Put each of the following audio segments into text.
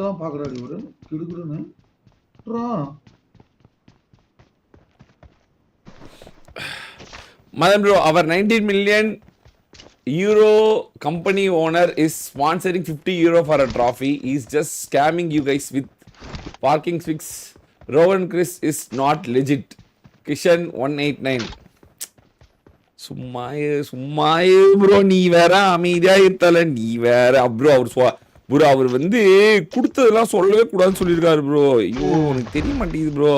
தான் பாக்குறாரு இவரு கிடுக்குடுன்னு Madam bro, our 19 million euro company owner is sponsoring 50 euro for a trophy. He's just scamming you guys with parking fix. Rowan Chris is not legit. Kishan 189. சும்மாயே bro, நீ வேற அமைதியா இருத்தல, நீ வேற bro. Bro அவர் வந்து கொடுத்ததெல்லாம் சொல்லவே கூடாதுன்னு சொல்லியிருக்காரு ப்ரோ. ஐயோ உனக்கு தெரிய மாட்டேங்குது ப்ரோ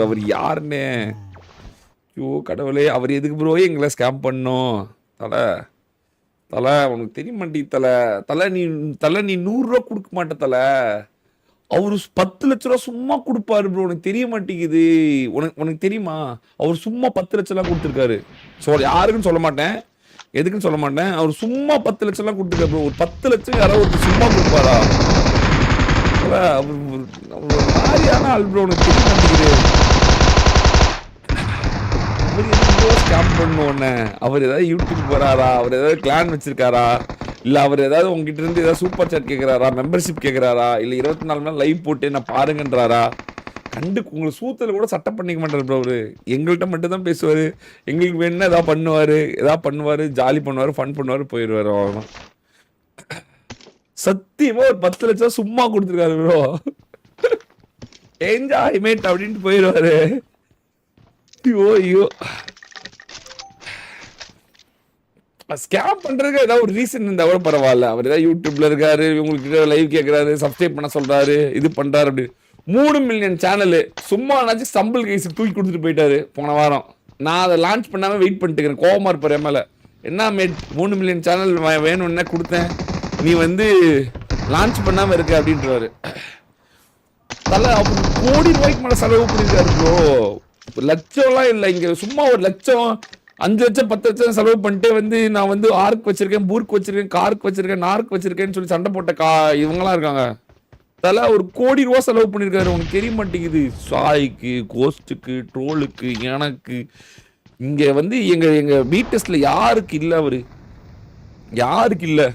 அவர் யாருன்னு. ஐயோ கடவுளே, அவர் எதுக்கு ப்ரோ எங்களை ஸ்கேம் பண்ணோம்? தலை உனக்கு தெரிய மாட்டேங்குது தலை நீ 100 ரூபா கொடுக்க மாட்ட தலை. அவரு 10 லட்ச ரூபா சும்மா கொடுப்பாரு ப்ரோ. உனக்கு தெரிய மாட்டேங்குது. உனக்கு தெரியுமா? அவர் சும்மா 10 லட்சம் எல்லாம் கொடுத்துருக்காரு. யாருக்குன்னு சொல்ல மாட்டேன், எதுக்குன்னு சொல்ல மாட்டேன். அவர் சும்மா 10 லட்சம் எல்லாம் கொடுத்துருக்காரு ப்ரோ. ஒரு 10 லட்சம் யாராவது சும்மா கொடுப்பாரா? அவர் மாதிரியான ஆள் ப்ரோ. உனக்கு தெரிய மாட்டேங்குது. அவர் எதுக்கு ஸ்கேம் பண்ணுவோன்னு? அவர் ஏதாவது யூடியூப் போறாரா? அவர் ஏதாவது கிளான் வச்சிருக்காரா? இல்லை அவர் ஏதாவது உங்ககிட்ட இருந்து ஏதாவது சூப்பர் சாட் கேட்குறாரா, மெம்பர்ஷிப் கேட்குறாரா, இல்லை 24 மணி நேரம் லைவ் போட்டு என்ன பாருங்கன்றாரா? உங்களை சூத்தில் கூட சட்டம் பண்ணிக்க மாட்டார் ப்ரோ. அவரு எங்கள்கிட்ட மட்டும் தான் பேசுவார். எங்களுக்கு வேணும்னா எதாவது பண்ணுவார், ஜாலி பண்ணுவார், ஃபன் பண்ணுவார், போயிடுவார். அவ்வளோதான். சத்தியமாக ஒரு 10 லட்சம் சும்மா கொடுத்துருக்காரு ப்ரோ. என்ஜாய்மெண்ட் அப்படின்ட்டு போயிடுவாரு. ஐயோ ஸ்கேம் பண்றதுக்கு ஏதாவது ஒரு ரீசன் இருந்தா கூட பரவாயில்ல. அவர் ஏதாவது யூடியூப்ல இருக்காரு, உங்களுக்கு லைவ் கேட்கறாரு, சப்ஸ்கிரைப் பண்ண சொல்றாரு, இது பண்றாரு. அப்படி 3 மில்லியன் சேனலு சும்மா சம்பிள் கைஸுக்கு தூக்கி கொடுத்துட்டு போயிட்டாரு போன வாரம். நான் அதை லான்ச் பண்ணாம வெயிட் பண்ணிட்டு இருக்கேன். கோவமா இருப்பாரு மேல. என்ன மேட் 3 மில்லியன் சேனல் வேணும்னா கொடுத்தேன், நீ வந்து லான்ச் பண்ணாம இருக்க அப்படின்றாரு. அவர் கோடி ரூபாய்க்கு மேல செலவு பண்ணிருக்காரு ப்ரோ. லட்சம்லாம் இல்லை, இங்க சும்மா ஒரு லட்சம் 5 லட்சம் 10 லட்சம் செலவு பண்ணிட்டு வந்து நான் வந்து ஆர்க் வச்சிருக்கேன், பூர்க் வச்சிருக்கேன், கார்க் வச்சிருக்கேன், நார்க் வச்சிருக்கேன்னு சொல்லி சண்டை போட்ட இவங்கலாம் இருக்காங்க. ஒரு கோடி ரூபா செலவு பண்ணியிருக்காரு. உனக்கு தெரிய மாட்டேங்குது. சாய்க்கு, கோஸ்ட்டுக்கு, ட்ரோலுக்கு, எனக்கு இங்க வந்து எங்க பிடெஸ்ட்ல யாருக்கு இல்லை, அவரு யாருக்கு இல்லை.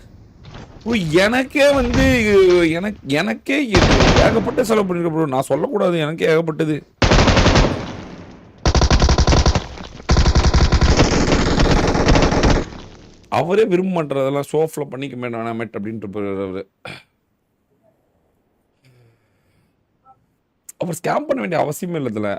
எனக்கே வந்து எனக்கே ஏகப்பட்ட செலவு பண்ணிருக்க ப்ரோ. நான் சொல்லக்கூடாது, எனக்கே ஏகப்பட்டது. அவரே விரும்ப மாட்டேறதெல்லாம் சோஃப்ல பண்ணிக்க வேணாமேட் அப்படின்ட்டு போறாரு அவரு. அவர் ஸ்கேம் பண்ண வேண்டிய அவசியமே இல்லை. இதுல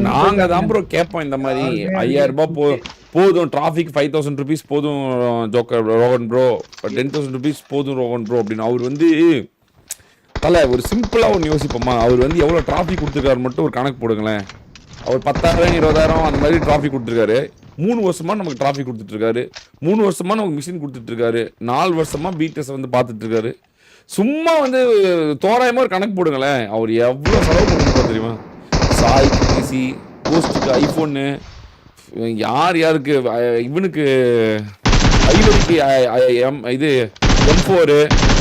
நாங்க தான் ப்ரோ கேட்போம் இந்த மாதிரி 5000 ரூபாய் போதும், டிராஃபிக் 5000 ருபீஸ் போதும் ஜோக்கர் ரோகன் ப்ரோ, 10,000 ருபீஸ் போதும் ரோகன் ப்ரோ அப்படின்னு. அவர் வந்து ஒரு சிம்பிளா ஒன்று யோசிப்போமா, அவர் வந்து எவ்வளோ டிராஃபிக் கொடுத்துருக்காரு மட்டும் ஒரு கணக்கு போடுங்களேன். அவர் 10,000 20,000 அந்த மாதிரி டிராஃபிக் கொடுத்துருக்காரு. 3 வருஷமா நமக்கு டிராஃபிக் கொடுத்துட்டு இருக்காரு. 3 வருஷமா நமக்கு மிஷின் கொடுத்துட்டு இருக்காரு. 4 வருஷமா பிடிஎஸ் வந்து பார்த்துட்டு இருக்காரு. சும்மா வந்து தோராயமா ஒரு கணக்கு போடுங்களேன். அவர் எவ்வளோ செலவு பண்ணிருக்காரு தெரியுமா? சாய்க்கு பிசி, கோஸ்ட்டுக்கு ஐஃபோனு, யாருக்கு இவனுக்கு ஐவரிக்கு இது M4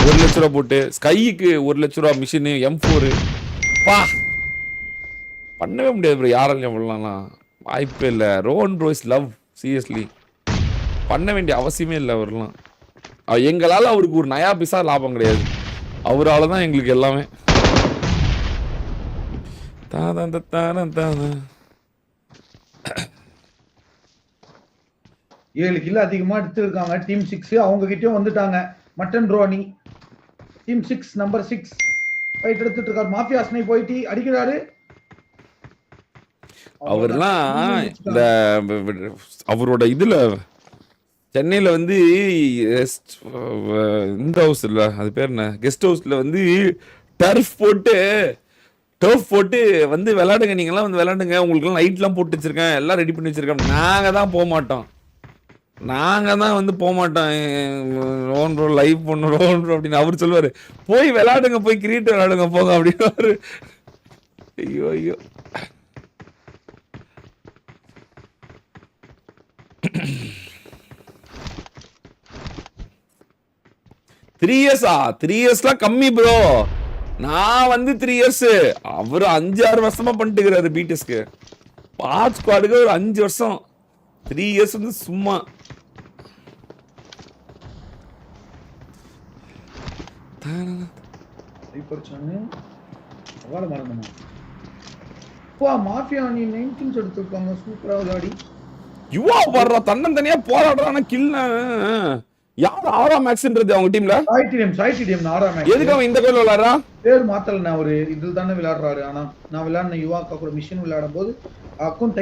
1 லட்ச ரூபா போட்டு, ஸ்கைக்கு 1 லட்ச ரூபா மிஷினு, M4 பா பண்ணவே முடியாது ப்ரோ. யாராலையும் பண்ணலாம் வாய்ப்பே இல்லை. Rohan bro is love, seriously பண்ண வேண்டிய அவசியமே இல்லை. அவர்லாம் எங்களால் அவருக்கு ஒரு நயா பைசா லாபம் கிடையாது. அவரால் தான் எங்களுக்கு எல்லாமே. தாதான் 7 கிலோ அதிகமா எடுத்துருக்காங்க டீம் 6. அவங்க கிட்டயும் வந்துட்டாங்க. மட்டன் ரோனி டீம் 6 நம்பர் 6 ஃபைட் எடுத்துட்டு இருக்காரு. மாஃபியா ஸ்னை போயிட்டு அடிக்கிறாரு. அவர்லாம் இந்த அவரோட இதுல சென்னையில வந்து இந்த ஹவுஸ் இல்ல, அது பேர் என்ன, கெஸ்ட் ஹவுஸ்ல வந்து டர்ஃப் போட்டு வந்து விளையாடுங்க, நீங்களாம் வந்து விளையாடுங்க, உங்களுக்குலாம் லைட்லாம் போட்டு வச்சிருக்கேன், எல்லாம் ரெடி பண்ணி வச்சிருக்கேன். நாங்க தான் போக மாட்டோம். ரோன் ப்ரோ லைவ் பண்ணும் ரோன் ப்ரோ அப்படின்னு அவர் சொல்லுவாரு. போய் விளையாடுங்க, போய் கிரிக்கெட் விளையாடுங்க போங்க அப்படின்னு. ஐயோ ஐயோ 3 இயர்ஸா? 3 இயர்ஸ்லாம் கம்மி ப்ரோ. நான் வந்து 3 இயர்ஸ், அவரு 5-6 வருஷமா பண்ணிட்டு இருக்கிறாரு. பிடிஎஸ்க்கு பாட் ஸ்குவாடுக்கு ஒரு 5 வருஷம். 3 இயர்ஸ் வந்து சும்மா படிச்சானே அவால மறந்தமா போ மாஃபியா நீ 19 எடுத்துப்பாங்க சூப்பரா விளையாடி யுவா வர்ற தன்னந்தனியா போராடுறான கில்ல யார் ஆரா மேக்ஸ்ன்றது அவங்க டீம்ல சாய்டிடிஎம் ஆரா மேக்ஸ் எதுக்கு அவன் இந்த கோல் விளையாடுறா பேர் மாத்தல நான் ஒரு இதுல தானே விளையாடுறாரு ஆனா நான் விளையாடின யுவாக்கா கூட மிஷன் விளையாடும் போது அக்கௌண்ட்